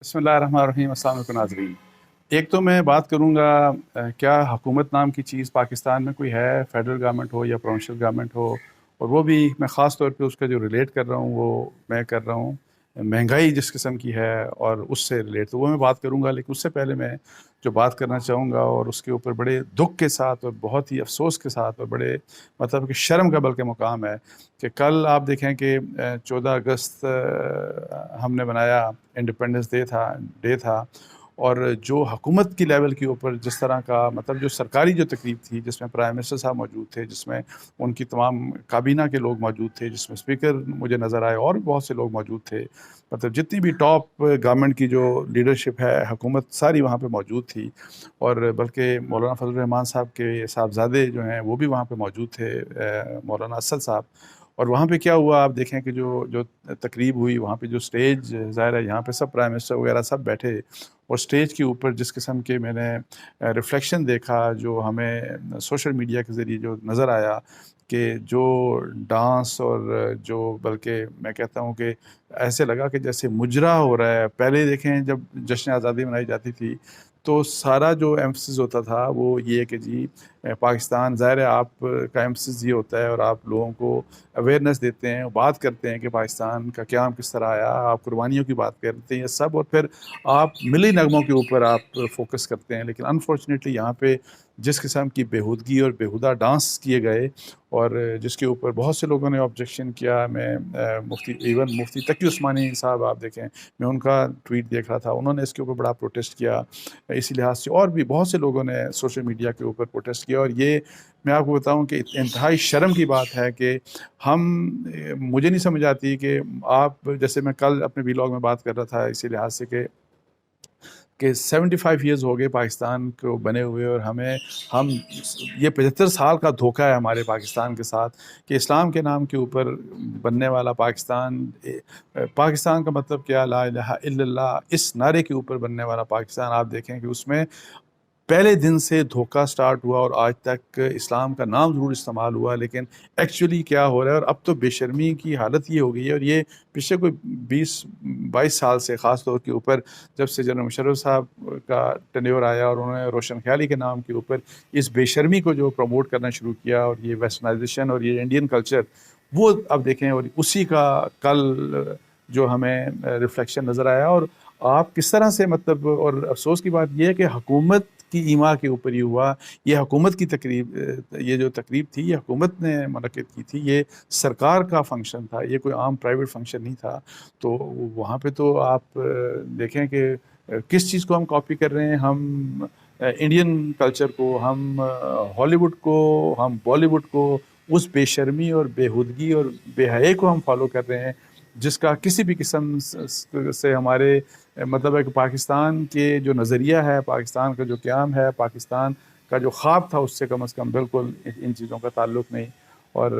بسم اللہ الرحمن الرحیم۔ السلام علیکم ناظرین۔ ایک تو میں بات کروں گا کیا حکومت نام کی چیز پاکستان میں کوئی ہے، فیڈرل گورنمنٹ ہو یا پروونشل گورنمنٹ ہو، اور وہ بھی میں خاص طور پہ اس کا جو ریلیٹ کر رہا ہوں وہ میں کر رہا ہوں مہنگائی جس قسم کی ہے اور اس سے ریلیٹ، تو وہ میں بات کروں گا۔ لیکن اس سے پہلے میں جو بات کرنا چاہوں گا اور اس کے اوپر بڑے دکھ کے ساتھ اور بہت ہی افسوس کے ساتھ اور بڑے مطلب کہ شرم کا بلکہ مقام ہے کہ کل آپ دیکھیں کہ 14 اگست ہم نے منایا، انڈیپینڈنس ڈے تھا، اور جو حکومت کی لیول کے اوپر جس طرح کا مطلب جو سرکاری جو تقریب تھی جس میں پرائم منسٹر صاحب موجود تھے، جس میں ان کی تمام کابینہ کے لوگ موجود تھے، جس میں اسپیکر مجھے نظر آئے اور بھی بہت سے لوگ موجود تھے، مطلب جتنی بھی ٹاپ گورنمنٹ کی جو لیڈرشپ ہے، حکومت ساری وہاں پہ موجود تھی، اور بلکہ مولانا فضل الرحمان صاحب کے صاحبزادے جو ہیں وہ بھی وہاں پہ موجود تھے، مولانا اسد صاحب۔ اور وہاں پہ کیا ہوا آپ دیکھیں کہ جو تقریب ہوئی وہاں پہ جو اسٹیج ظاہر ہے یہاں پہ سب پرائم منسٹر وغیرہ سب بیٹھے، اور اسٹیج کے اوپر جس قسم کے میں نے ریفلیکشن دیکھا جو ہمیں سوشل میڈیا کے ذریعے جو نظر آیا کہ جو ڈانس اور جو بلکہ میں کہتا ہوں کہ ایسے لگا کہ جیسے مجرا ہو رہا ہے۔ پہلے دیکھیں جب جشن آزادی منائی جاتی تھی تو سارا جو ایمفسس ہوتا تھا وہ یہ کہ جی پاکستان، ظاہر ہے آپ کا ایمفسس یہ ہوتا ہے اور آپ لوگوں کو اویئرنیس دیتے ہیں، بات کرتے ہیں کہ پاکستان کا قیام کس طرح آیا، آپ قربانیوں کی بات کرتے ہیں یہ سب، اور پھر آپ ملی نغموں کے اوپر آپ فوکس کرتے ہیں۔ لیکن انفارچونیٹلی یہاں پہ جس قسم کی بےہودگی اور بےہودہ ڈانس کیے گئے اور جس کے اوپر بہت سے لوگوں نے آبجیکشن کیا، میں مفتی تقی عثمانی صاحب آپ دیکھیں، میں ان کا ٹویٹ دیکھ رہا تھا، انہوں نے اس کے اوپر بڑا پروٹیسٹ کیا اسی لحاظ سے، اور بھی بہت سے لوگوں نے سوشل میڈیا کے اوپر پروٹیسٹ کیا۔ اور یہ میں آپ کو بتاؤں کہ انتہائی شرم کی بات ہے کہ مجھے نہیں سمجھ آتی کہ آپ جیسے میں کل اپنے ویلاگ میں بات کر رہا تھا اسی لحاظ سے کہ 75 ایئرز ہو گئے پاکستان کو بنے ہوئے، اور ہم یہ 75 سال کا دھوکہ ہے ہمارے پاکستان کے ساتھ کہ اسلام کے نام کے اوپر بننے والا پاکستان کا مطلب کیا، لا الہ الا اللہ، اس نعرے کے اوپر بننے والا پاکستان، آپ دیکھیں کہ اس میں پہلے دن سے دھوکہ سٹارٹ ہوا اور آج تک اسلام کا نام ضرور استعمال ہوا، لیکن ایکچولی کیا ہو رہا ہے، اور اب تو بے شرمی کی حالت یہ ہو گئی ہے، اور یہ پچھلے کوئی 20-22 سال سے خاص طور کے اوپر جب سے جنرل مشرف صاحب کا ٹینیور آیا اور انہوں نے روشن خیالی کے نام کے اوپر اس بے شرمی کو جو پروموٹ کرنا شروع کیا، اور یہ ویسٹرنائزیشن اور یہ انڈین کلچر، وہ اب دیکھیں، اور اسی کا کل جو ہمیں ریفلیکشن نظر آیا۔ اور آپ کس طرح سے مطلب، اور افسوس کی بات یہ ہے کہ حکومت کی ایما کے اوپر یہ ہوا، یہ حکومت کی تقریب، یہ جو تقریب تھی یہ حکومت نے منعقد کی تھی، یہ سرکار کا فنکشن تھا، یہ کوئی عام پرائیویٹ فنکشن نہیں تھا۔ تو وہاں پہ تو آپ دیکھیں کہ کس چیز کو ہم کاپی کر رہے ہیں، ہم انڈین کلچر کو، ہم ہالی ووڈ کو، ہم بالی ووڈ کو، اس بے شرمی اور بےہودگی اور بے حیائی کو ہم فالو کر رہے ہیں جس کا کسی بھی قسم سے ہمارے مطلب ہے کہ پاکستان کے جو نظریہ ہے، پاکستان کا جو قیام ہے، پاکستان کا جو خواب تھا، اس سے کم از کم بالکل ان چیزوں کا تعلق نہیں۔ اور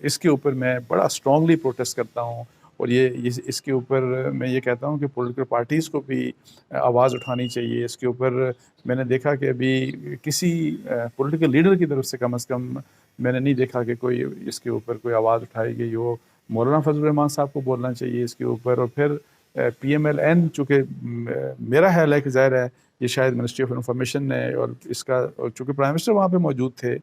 اس کے اوپر میں بڑا اسٹرانگلی پروٹیسٹ کرتا ہوں، اور اس کے اوپر میں یہ کہتا ہوں کہ پولیٹیکل پارٹیز کو بھی آواز اٹھانی چاہیے۔ اس کے اوپر میں نے دیکھا کہ ابھی کسی پولیٹیکل لیڈر کی طرف سے کم از کم میں نے نہیں دیکھا کہ کوئی اس کے اوپر کوئی آواز اٹھائی گئی ہو۔ مولانا فضل الرحمان صاحب کو بولنا چاہیے اس کے اوپر، اور پھر پی ایم ایل این، چونکہ میرا خیال ہے کہ ظاہر ہے یہ شاید منسٹری آف انفارمیشن نے، اور اس کا چونکہ پرائم منسٹر وہاں پہ موجود تھے،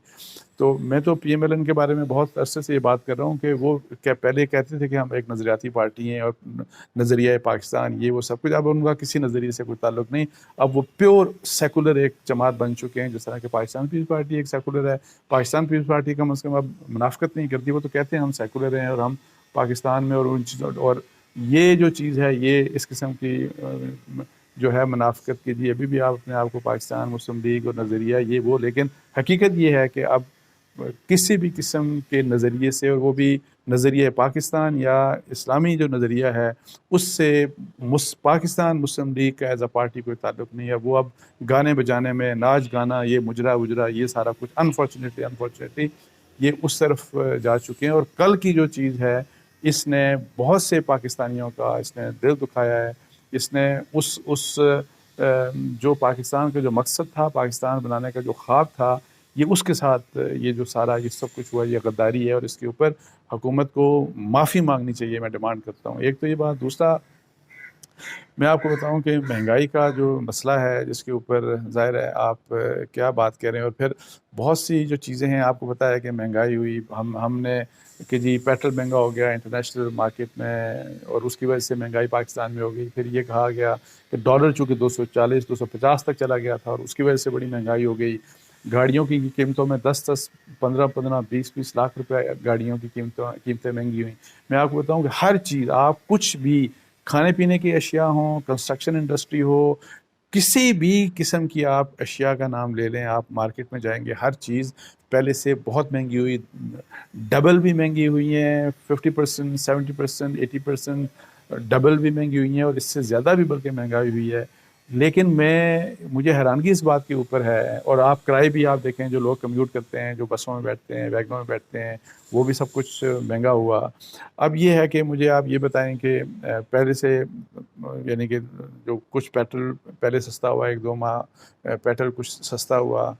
تو میں تو پی ایم ایل این کے بارے میں بہت عرصے سے یہ بات کر رہا ہوں کہ وہ پہلے کہتے تھے کہ ہم ایک نظریاتی پارٹی ہیں اور نظریہ پاکستان یہ وہ سب کچھ، اب ان کا کسی نظریے سے کوئی تعلق نہیں، اب وہ پیور سیکولر ایک جماعت بن چکے ہیں، جس طرح کہ پاکستان پیپلز پارٹی ایک سیکولر ہے۔ پاکستان پیپلز پارٹی کم از کم اب منافقت نہیں کرتی، وہ تو کہتے ہیں ہم سیکولر ہیں اور ہم پاکستان میں، اور ان چیزوں، اور یہ جو چیز ہے یہ اس قسم کی جو ہے منافقت کی جی، ابھی بھی آپ اپنے آپ کو پاکستان مسلم لیگ اور نظریہ یہ وہ، لیکن حقیقت یہ ہے کہ اب کسی بھی قسم کے نظریے سے، اور وہ بھی نظریہ پاکستان یا اسلامی جو نظریہ ہے اس سے پاکستان مسلم لیگ کا ایز اے پارٹی کوئی تعلق نہیں ہے۔ وہ اب گانے بجانے میں، ناچ گانا، یہ مجرا وجرا، یہ سارا کچھ انفارچونیٹلی یہ اس طرف جا چکے ہیں۔ اور کل کی جو چیز ہے اس نے بہت سے پاکستانیوں کا اس نے دل دکھایا ہے، اس نے اس جو پاکستان کا جو مقصد تھا، پاکستان بنانے کا جو خواب تھا، یہ اس کے ساتھ یہ جو سارا یہ سب کچھ ہوا، یہ غداری ہے، اور اس کے اوپر حکومت کو معافی مانگنی چاہیے، میں ڈیمانڈ کرتا ہوں۔ ایک تو یہ بات، دوسرا میں آپ کو بتاؤں کہ مہنگائی کا جو مسئلہ ہے جس کے اوپر ظاہر ہے آپ کیا بات کر رہے ہیں، اور پھر بہت سی جو چیزیں ہیں آپ کو پتہ ہے کہ مہنگائی ہوئی، ہم نے کہ جی پیٹرول مہنگا ہو گیا انٹرنیشنل مارکیٹ میں، اور اس کی وجہ سے مہنگائی پاکستان میں ہو گئی. پھر یہ کہا گیا کہ ڈالر چونکہ 240 250 تک چلا گیا تھا اور اس کی وجہ سے بڑی مہنگائی ہو گئی. گاڑیوں کی قیمتوں میں 10 15 20 لاکھ روپے گاڑیوں کی قیمتیں مہنگی ہوئیں. میں آپ کو بتاؤں کہ ہر چیز، آپ کچھ بھی کھانے پینے کی اشیاء ہوں، کنسٹرکشن انڈسٹری ہو، کسی بھی قسم کی آپ اشیاء کا نام لے لیں، آپ مارکیٹ میں جائیں گے ہر چیز پہلے سے بہت مہنگی ہوئی، ڈبل بھی مہنگی ہوئی ہیں، 50% 70% 80% ڈبل بھی مہنگی ہوئی ہیں، اور اس سے زیادہ بھی بلکہ مہنگائی ہوئی ہے. لیکن مجھے حیرانگی اس بات کے اوپر ہے، اور آپ کرائے بھی آپ دیکھیں، جو لوگ کمیوٹ کرتے ہیں، جو بسوں میں بیٹھتے ہیں، ویگنوں میں بیٹھتے ہیں، وہ بھی سب کچھ مہنگا ہوا. اب یہ ہے کہ مجھے آپ یہ بتائیں کہ پہلے سے یعنی کہ جو کچھ پیٹرول پہلے سستا ہوا، 1 2 ماہ پیٹرول کچھ سستا ہوا،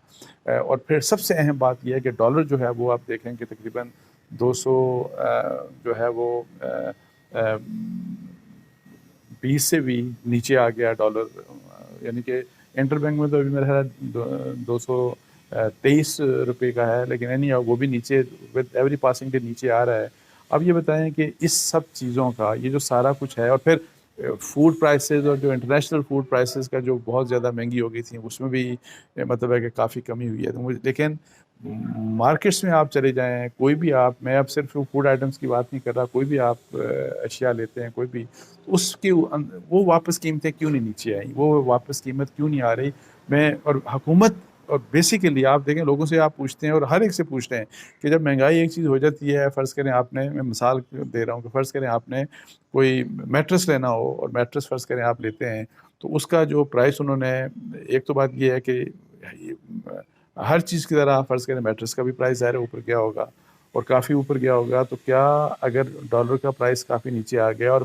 اور پھر سب سے اہم بات یہ ہے کہ ڈالر جو ہے وہ آپ دیکھیں کہ تقریباً 200 جو ہے وہ 20 سے بھی نیچے آ گیا ڈالر. یعنی کہ انٹر بینک میں تو ابھی میرا خیال 223 روپے کا ہے، لیکن نہیں وہ بھی نیچے ود ایوری پاسنگ کے نیچے آ رہا ہے. اب یہ بتائیں کہ اس سب چیزوں کا یہ جو سارا کچھ ہے، اور پھر فوڈ پرائسز اور جو انٹرنیشنل فوڈ پرائسز کا جو بہت زیادہ مہنگی ہو گئی تھی، اس میں بھی مطلب ہے کہ کافی کمی ہوئی ہے. لیکن مارکیٹس میں آپ چلے جائیں، کوئی بھی میں اب صرف فوڈ آئٹمس کی بات نہیں کر رہا، کوئی بھی آپ اشیاء لیتے ہیں، کوئی بھی اس کی وہ واپس قیمتیں کیوں نہیں نیچے آئیں، وہ واپس قیمت کیوں نہیں آ رہی. اور حکومت، اور بیسیکلی آپ دیکھیں لوگوں سے آپ پوچھتے ہیں اور ہر ایک سے پوچھتے ہیں کہ جب مہنگائی ایک چیز ہو جاتی ہے، فرض کریں آپ نے، میں مثال دے رہا ہوں کہ فرض کریں آپ نے کوئی میٹرس لینا ہو، اور میٹرس فرض کریں آپ لیتے ہیں، تو اس کا جو پرائس انہوں نے، ایک تو بات یہ ہے کہ ہر چیز کی طرح فرض کریں میٹرس کا بھی پرائس ظاہر اوپر گیا ہوگا، اور کافی اوپر گیا ہوگا. تو کیا اگر ڈالر کا پرائس کافی نیچے آ گیا، اور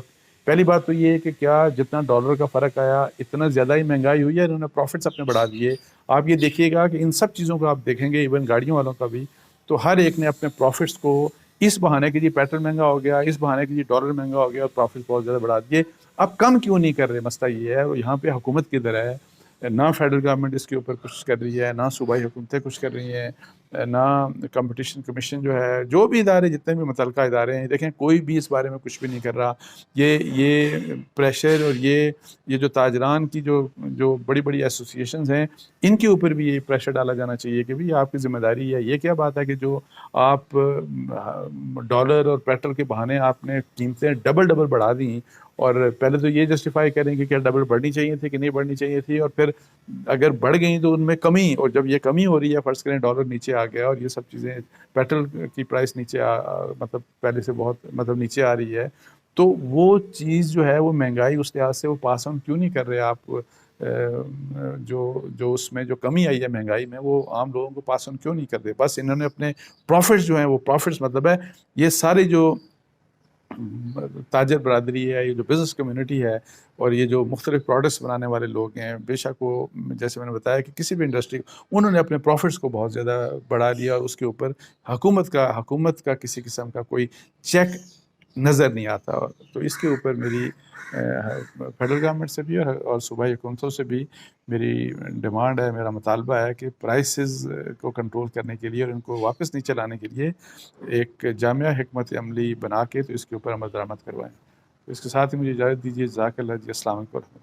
پہلی بات تو یہ ہے کہ کیا جتنا ڈالر کا فرق آیا اتنا زیادہ ہی مہنگائی ہوئی ہے، انہوں نے پروفٹس اپنے بڑھا دیے. آپ یہ دیکھیے گا کہ ان سب چیزوں کو آپ دیکھیں گے، ایون گاڑیوں والوں کا بھی، تو ہر ایک نے اپنے پروفٹس کو اس بہانے کے لیے پیٹرول مہنگا ہو گیا، اس بہانے کے لیے ڈالر مہنگا ہو گیا، اور پروفٹس بہت زیادہ بڑھا دیے. اب کم کیوں نہیں کر رہے؟ مسئلہ یہ ہے، اور یہاں پہ حکومت کدھر ہے؟ نہ فیڈرل گورنمنٹ اس کے اوپر کچھ کر رہی ہے، نہ صوبائی حکومتیں کچھ کر رہی ہیں، نہ کمپٹیشن کمیشن جو ہے، جو بھی ادارے جتنے بھی متعلقہ ادارے ہیں، دیکھیں کوئی بھی اس بارے میں کچھ بھی نہیں کر رہا. یہ پریشر، اور یہ جو تاجران کی جو بڑی بڑی ایسوسیشنز ہیں، ان کے اوپر بھی یہ پریشر ڈالا جانا چاہیے کہ بھی آپ کی ذمہ داری ہے. یہ کیا بات ہے کہ جو آپ ڈالر اور پیٹرول کے بہانے آپ نے قیمتیں ڈبل بڑھا دیں، اور پہلے تو یہ جسٹیفائی کریں کہ کیا ڈبل بڑھنی چاہیے تھی کہ نہیں بڑھنی چاہیے تھی، اور پھر اگر بڑھ گئیں تو ان میں کمی، اور جب یہ کمی ہو رہی ہے، فرض کریں ڈالر نیچے آ گیا اور یہ سب چیزیں، پیٹرول کی پرائس نیچے مطلب پہلے سے بہت مطلب نیچے آ رہی ہے، تو وہ چیز جو ہے وہ مہنگائی اس لحاظ سے وہ پاس آن کیوں نہیں کر رہے آپ؟ جو اس میں جو کمی آئی ہے مہنگائی میں، وہ عام لوگوں کو پاس آن کیوں نہیں کر رہے؟ بس انہوں نے اپنے پروفٹس جو ہیں، وہ پروفٹس مطلب ہے یہ سارے جو تاجر برادری ہے، یہ جو بزنس کمیونٹی ہے، اور یہ جو مختلف پروڈکٹس بنانے والے لوگ ہیں، بے شک وہ جیسے میں نے بتایا کہ کسی بھی انڈسٹری، انہوں نے اپنے پروفٹس کو بہت زیادہ بڑھا لیا، اور اس کے اوپر حکومت کا کسی قسم کا کوئی چیک نظر نہیں آتا. تو اس کے اوپر میری فیڈرل گورنمنٹ سے بھی اور صوبائی حکومتوں سے بھی میری ڈیمانڈ ہے، میرا مطالبہ ہے کہ پرائسز کو کنٹرول کرنے کے لیے اور ان کو واپس نیچے لانے کے لیے ایک جامع حکمت عملی بنا کے تو اس کے اوپر عمل درآمد کروائیں. تو اس کے ساتھ ہی مجھے اجازت دیجیے. جزاک اللہ جی. السلام علیکم.